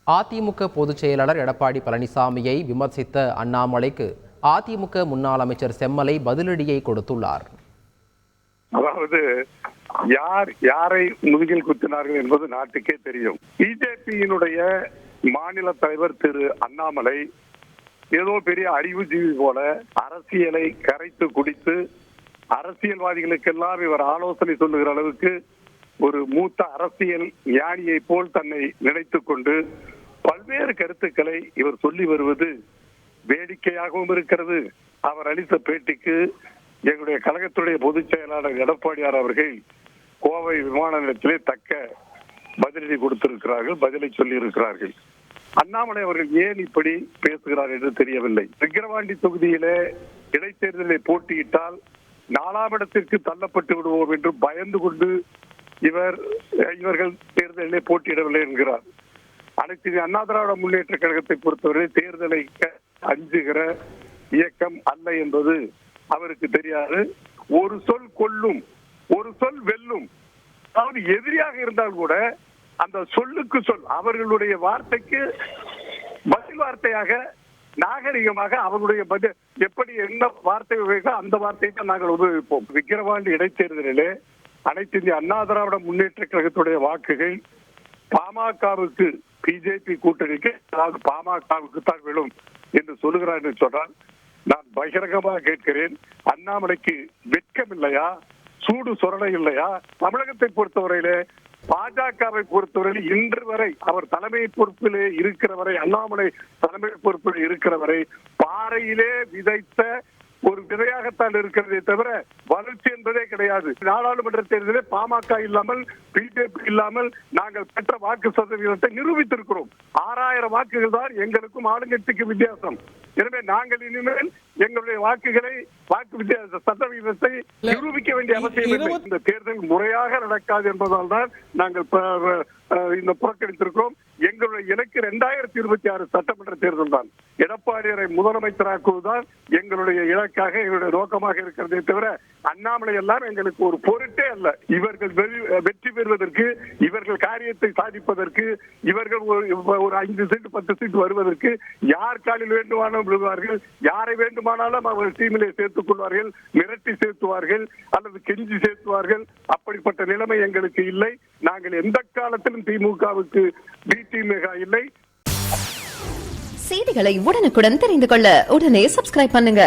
அதிமுக பொதுச் செயலாளர் எடப்பாடி பழனிசாமியை விமர்சித்த அண்ணாமலைக்கு அதிமுக முன்னாள் அமைச்சர் செம்மலை பதிலடியை கொடுத்துள்ளார். அதாவது யாரை முதுகில் குத்தினார்கள் என்பது நாட்டுக்கே தெரியும். பிஜேபியினுடைய மாநில தலைவர் திரு அண்ணாமலை ஏதோ பெரிய அறிவுஜீவி போல அரசியலை கரைத்து குடித்து அரசியல்வாதிகளுக்கெல்லாம் இவர் ஆலோசனை சொல்லுகிற அளவுக்கு ஒரு மூத்த அரசியல் ஞானியை போல் தன்னை நினைத்துக் கொண்டு பல்வேறு கருத்துக்களை இவர் சொல்லி வருவது வேடிக்கையாகவும் இருக்கிறது. அவர் அளித்த பேட்டிக்கு எங்களுடைய கழகத்துடைய பொதுச் செயலாளர் எடப்பாடியார் அவர்கள் கோவை விமான நிலையத்திலே தக்க பதிலடி கொடுத்திருக்கிறார்கள், பதிலை சொல்லி இருக்கிறார்கள். அண்ணாமலை அவர்கள் ஏன் இப்படி பேசுகிறார் என்று தெரியவில்லை. விக்கிரவாண்டி தொகுதியிலே இடைத்தேர்தலை போட்டியிட்டால் 4ஆம் இடத்திற்கு தள்ளப்பட்டு விடுவோம் என்று பயந்து கொண்டு இவர்கள் தேர்தலிலே போட்டியிடவில்லை என்கிறார். அனைத்து அண்ணா திராவிட முன்னேற்ற கழகத்தை பொறுத்தவரை தேர்தலை அஞ்சுகிற இயக்கம் அல்ல என்பது அவருக்கு தெரியாது. ஒரு சொல் கொல்லும், ஒரு சொல் வெல்லும். அதாவது எதிரியாக இருந்தால் கூட அந்த சொல்லுக்கு சொல் அவர்களுடைய வார்த்தைக்கு பதில் வார்த்தையாக நாகரிகமாக அவர்களுடைய பதில் எப்படி என்ன வார்த்தை உபயோகிக்க அந்த வார்த்தையை தான் நாங்கள் உபயோகிப்போம். விக்கிரவாண்டி இடைத்தேர்தலிலே அனைத்து இந்திய அண்ணா திராவிட முன்னேற்ற கழகத்துடைய வாக்குகள் பாமகவுக்கு பிஜேபி கூட்டணிக்கு அதாவது பாமகவுக்கு தான் விழும் என்று சொல்லுகிறார் என்று சொன்னால் நான் பகிரங்கமாக கேட்கிறேன், அண்ணாமலைக்கு வெட்கம் இல்லையா, சூடு சொரணை இல்லையா? தமிழகத்தை பொறுத்தவரையிலே பாஜகவை பொறுத்தவரையில் இன்று வரை அவர் தலைமை பொறுப்பிலே இருக்கிற வரை, அண்ணாமலை தலைமை பொறுப்பில் இருக்கிற வரை பாறையிலே விதைத்த ஒரு விதையாகத்தான் இருக்கிறதே தவிர வளர்ச்சி என்பதே கிடையாது. நாடாளுமன்ற தேர்தலில் பாமக இல்லாமல் பிஜேபி இல்லாமல் நாங்கள் பெற்ற வாக்கு சதவீதத்தை நிரூபித்திருக்கிறோம். 6000 வாக்குகள் தான் எங்களுக்கும் ஆளுங்கட்சிக்கு வித்தியாசம். எனவே நாங்கள் இனிமேல் எங்களுடைய வாக்கு வித்தியாச சதவீதத்தை நிரூபிக்க வேண்டிய அவசியம் இல்லை. இந்த தேர்தல் முறையாக நடக்காது என்பதால் தான் நாங்கள் இந்த புறக்கணித்திருக்கிறோம். எங்களுடைய இலக்கு 2026 சட்டமன்ற தேர்தல் தான். எடப்பாடியாரை முதலமைச்சராக்குவதுதான் எங்களுடைய இலக்காக எங்களுடைய நோக்கமாக இருக்கிறதே தவிர அண்ணாமலை எல்லாம் எங்களுக்கு ஒரு பொருட்டே அல்ல. இவர்கள் வெற்றி பெறுவதற்கு, இவர்கள் காரியத்தை சாதிப்பதற்கு, இவர்கள் ஒரு 5 சீட்டு 10 சீட்டு வருவதற்கு யார் காலில் வேண்டுமானாலும் விழுவார்கள், யாரை வேண்டுமானாலும் அவர்கள் டீமிலே சேர்த்துக் கொள்வார்கள், மிரட்டி சேர்த்துவார்கள் அல்லது கெஞ்சி சேர்த்துவார்கள். அப்படிப்பட்ட நிலைமை எங்களுக்கு இல்லை. நாங்கள் எந்த காலத்திலும் திமுகவுக்கு திமுக இல்லை. செய்திகளை உடனுக்குடன் தெரிந்து கொள்ள உடனே சப்ஸ்கிரைப் பண்ணுங்க.